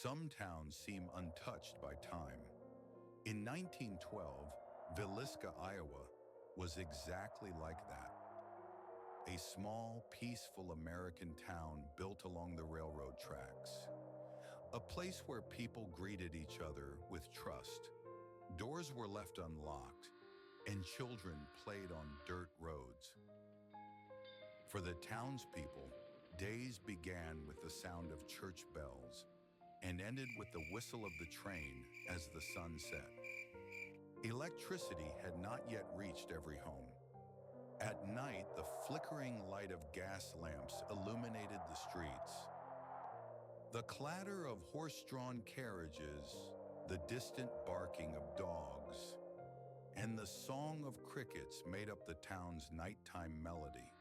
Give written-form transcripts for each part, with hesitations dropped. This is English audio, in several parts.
Some towns seem untouched by time. In 1912, Villisca, Iowa, was exactly like that. A small, peaceful American town built along the railroad tracks. A place where people greeted each other with trust. Doors were left unlocked, and children played on dirt roads. For the townspeople, days began with the sound of church bells and ended with the whistle of the train as the sun set. Electricity had not yet reached every home. At night, the flickering light of gas lamps illuminated the streets. The clatter of horse-drawn carriages, the distant barking of dogs, and the song of crickets made up the town's nighttime melody.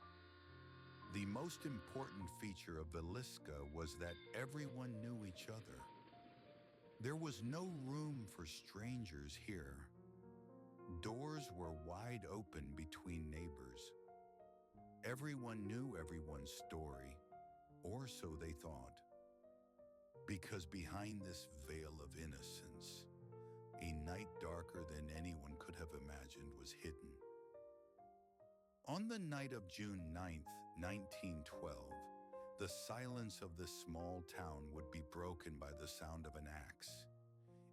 The most important feature of Villisca was that everyone knew each other. There was no room for strangers here. Doors were wide open between neighbors. Everyone knew everyone's story, or so they thought. Because behind this veil of innocence, a night darker than anyone could have imagined was hidden. On the night of June 9th, 1912, the silence of this small town would be broken by the sound of an axe,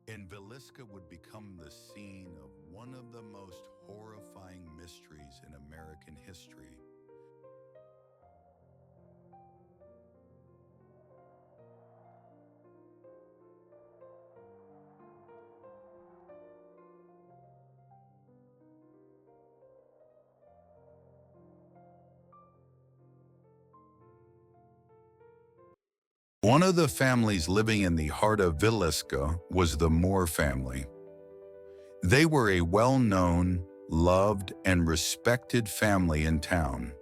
and Villisca would become the scene of one of the most horrifying mysteries in American history. One of the families living in the heart of Villisca was the Moore family. They were a well-known, loved, and respected family in town.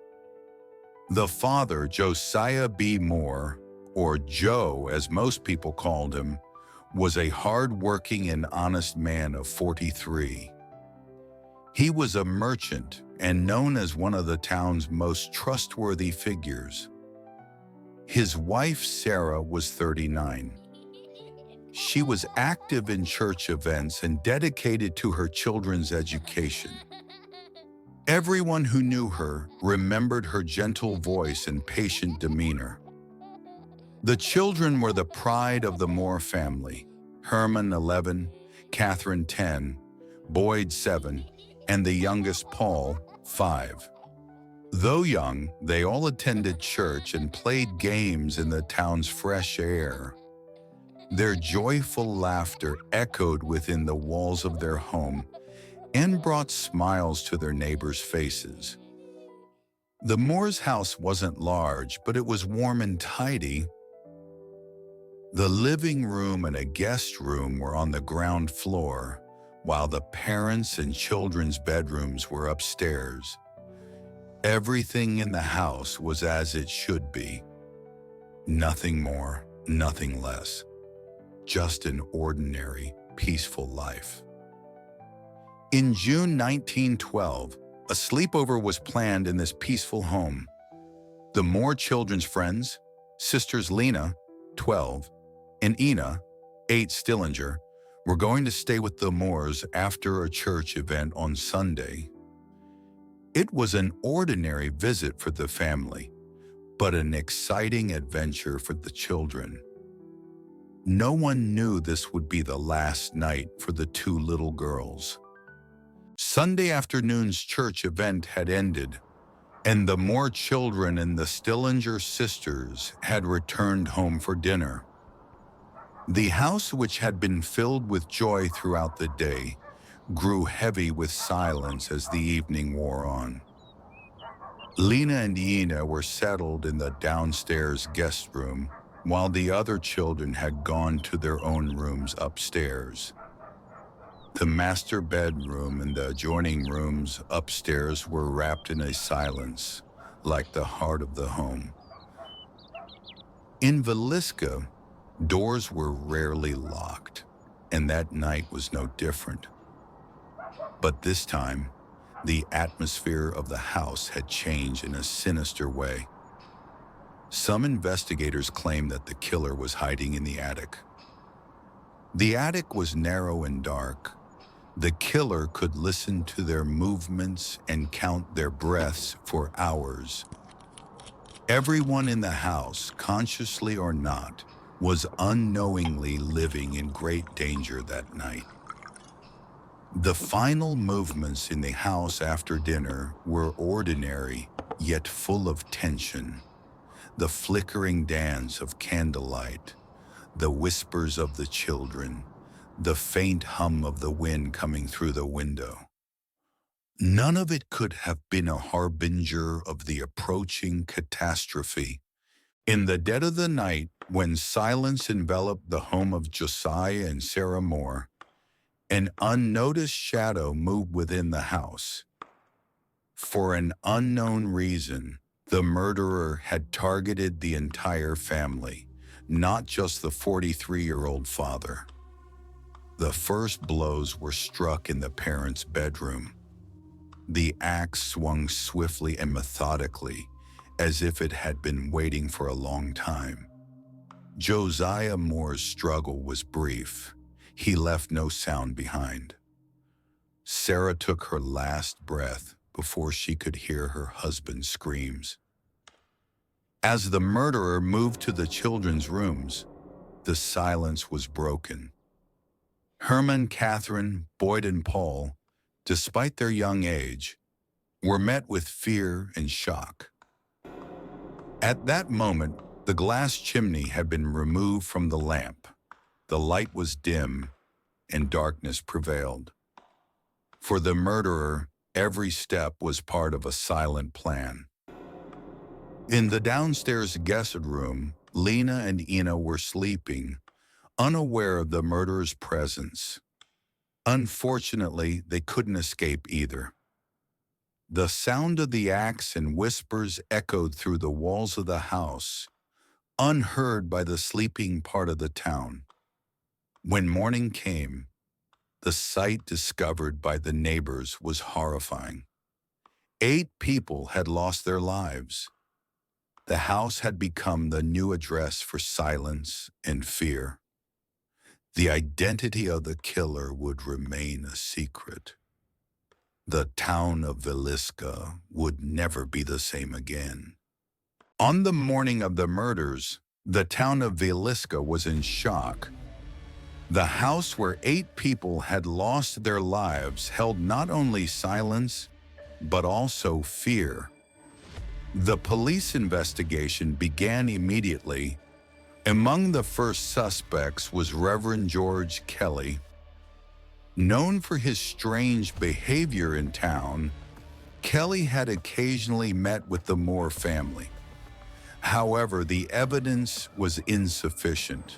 The father, Josiah B. Moore, or Joe as most people called him, was a hard-working and honest man of 43. He was a merchant and known as one of the town's most trustworthy figures. His wife, Sarah, was 39. She was active in church events and dedicated to her children's education. Everyone who knew her remembered her gentle voice and patient demeanor. The children were the pride of the Moore family: Herman, 11, Catherine, 10, Boyd, 7, and the youngest, Paul, 5. Though young, they all attended church and played games in the town's fresh air. Their joyful laughter echoed within the walls of their home and brought smiles to their neighbors' faces. The Moore's house wasn't large, but it was warm and tidy. The living room and a guest room were on the ground floor, while the parents' and children's bedrooms were upstairs. Everything in the house was as it should be. Nothing more, nothing less. Just an ordinary, peaceful life. In June 1912, a sleepover was planned in this peaceful home. The Moore children's friends, sisters Lena, 12, and Ina, 8 Stillinger, were going to stay with the Moores after a church event on Sunday. It was an ordinary visit for the family, but an exciting adventure for the children. No one knew this would be the last night for the 2 little girls. Sunday afternoon's church event had ended, and the Moore children and the Stillinger sisters had returned home for dinner. The house, which had been filled with joy throughout the day, grew heavy with silence as the evening wore on. Lena and Ina were settled in the downstairs guest room, while the other children had gone to their own rooms upstairs. The master bedroom and the adjoining rooms upstairs were wrapped in a silence, like the heart of the home. In Villisca, doors were rarely locked, and that night was no different. But this time, the atmosphere of the house had changed in a sinister way. Some investigators claimed that the killer was hiding in the attic. The attic was narrow and dark. The killer could listen to their movements and count their breaths for hours. Everyone in the house, consciously or not, was unknowingly living in great danger that night. The final movements in the house after dinner were ordinary, yet full of tension. The flickering dance of candlelight, the whispers of the children, the faint hum of the wind coming through the window. None of it could have been a harbinger of the approaching catastrophe. In the dead of the night, when silence enveloped the home of Josiah and Sarah Moore, an unnoticed shadow moved within the house. For an unknown reason, the murderer had targeted the entire family, not just the 43-year-old father. The first blows were struck in the parents' bedroom. The axe swung swiftly and methodically, as if it had been waiting for a long time. Josiah Moore's struggle was brief. He left no sound behind. Sarah took her last breath before she could hear her husband's screams. As the murderer moved to the children's rooms, the silence was broken. Herman, Catherine, Boyd, and Paul, despite their young age, were met with fear and shock. At that moment, the glass chimney had been removed from the lamp. The light was dim, and darkness prevailed. For the murderer, every step was part of a silent plan. In the downstairs guest room, Lena and Ina were sleeping, unaware of the murderer's presence. Unfortunately, they couldn't escape either. The sound of the axe and whispers echoed through the walls of the house, unheard by the sleeping part of the town. When morning came, the sight discovered by the neighbors was horrifying. 8 people had lost their lives. The house had become the new address for silence and fear. The identity of the killer would remain a secret. The town of Villisca would never be the same again. On the morning of the murders, the town of Villisca was in shock. The house where 8 people had lost their lives held not only silence, but also fear. The police investigation began immediately. Among the first suspects was Reverend George Kelly. Known for his strange behavior in town, Kelly had occasionally met with the Moore family. However, the evidence was insufficient.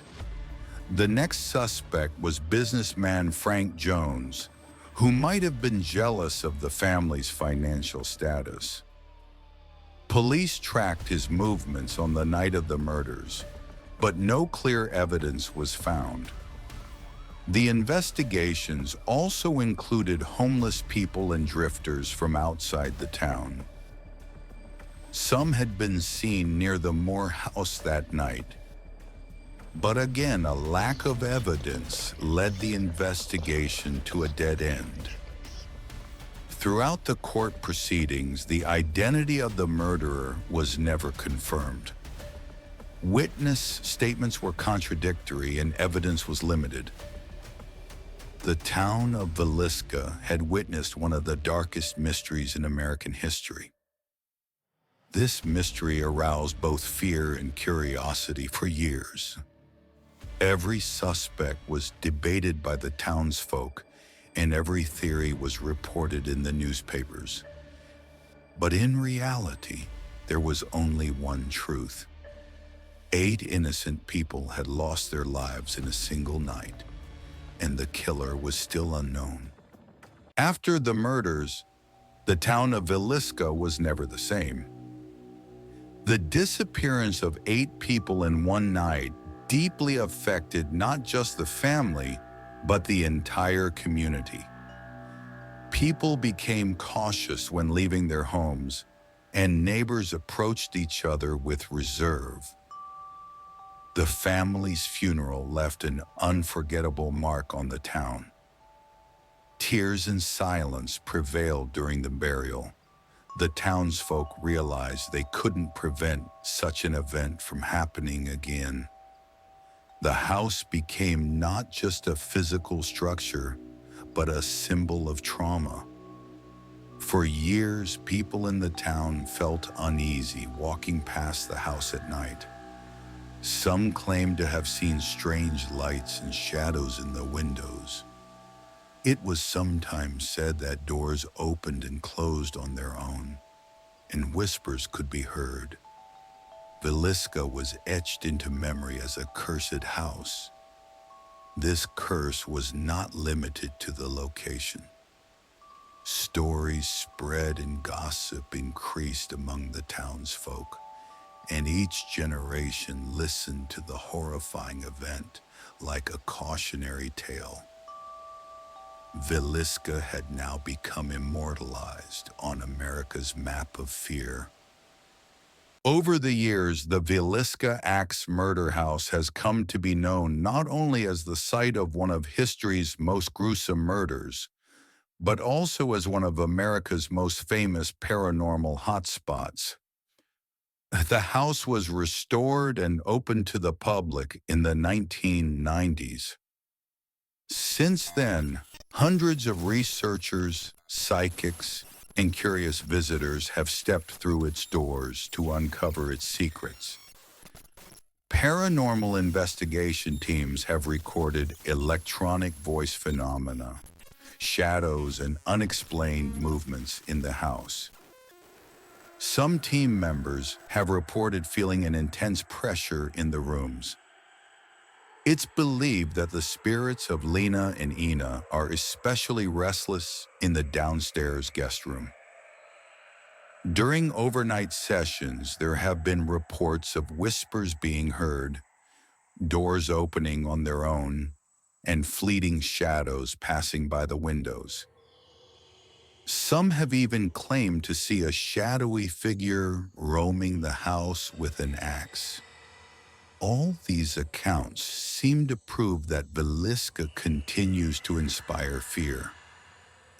The next suspect was businessman Frank Jones, who might have been jealous of the family's financial status. Police tracked his movements on the night of the murders, but no clear evidence was found. The investigations also included homeless people and drifters from outside the town. Some had been seen near the Moore house that night. But again, a lack of evidence led the investigation to a dead end. Throughout the court proceedings, the identity of the murderer was never confirmed. Witness statements were contradictory and evidence was limited. The town of Villisca had witnessed one of the darkest mysteries in American history. This mystery aroused both fear and curiosity for years. Every suspect was debated by the townsfolk, and every theory was reported in the newspapers. But in reality, there was only one truth. 8 innocent people had lost their lives in a single night, and the killer was still unknown. After the murders, the town of Villisca was never the same. The disappearance of 8 people in one night deeply affected not just the family, but the entire community. People became cautious when leaving their homes, and neighbors approached each other with reserve. The family's funeral left an unforgettable mark on the town. Tears and silence prevailed during the burial. The townsfolk realized they couldn't prevent such an event from happening again. The house became not just a physical structure, but a symbol of trauma. For years, people in the town felt uneasy walking past the house at night. Some claimed to have seen strange lights and shadows in the windows. It was sometimes said that doors opened and closed on their own, and whispers could be heard. Villisca was etched into memory as a cursed house. This curse was not limited to the location. Stories spread and gossip increased among the townsfolk, and each generation listened to the horrifying event like a cautionary tale. Villisca had now become immortalized on America's map of fear. Over the years, the Villisca Axe Murder House has come to be known not only as the site of one of history's most gruesome murders, but also as one of America's most famous paranormal hotspots. The house was restored and opened to the public in the 1990s. Since then, hundreds of researchers, psychics, and curious visitors have stepped through its doors to uncover its secrets. Paranormal investigation teams have recorded electronic voice phenomena, shadows, and unexplained movements in the house. Some team members have reported feeling an intense pressure in the rooms. It's believed that the spirits of Lena and Ina are especially restless in the downstairs guest room. During overnight sessions, there have been reports of whispers being heard, doors opening on their own, and fleeting shadows passing by the windows. Some have even claimed to see a shadowy figure roaming the house with an axe. All these accounts seem to prove that Villisca continues to inspire fear,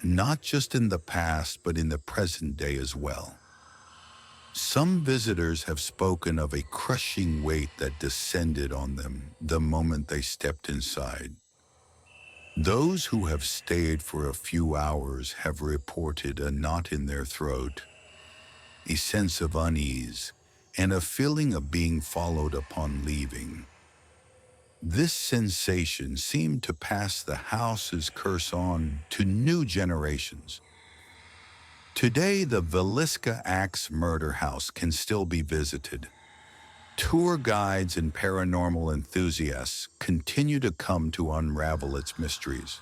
not just in the past but in the present day as well. Some visitors have spoken of a crushing weight that descended on them the moment they stepped inside. Those who have stayed for a few hours have reported a knot in their throat, a sense of unease, and a feeling of being followed upon leaving. This sensation seemed to pass the house's curse on to new generations. Today, the Villisca Axe Murder House can still be visited. Tour guides and paranormal enthusiasts continue to come to unravel its mysteries.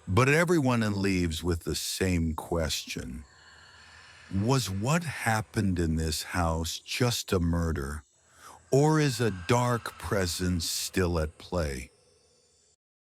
But everyone leaves with the same question. Was what happened in this house just a murder, or is a dark presence still at play?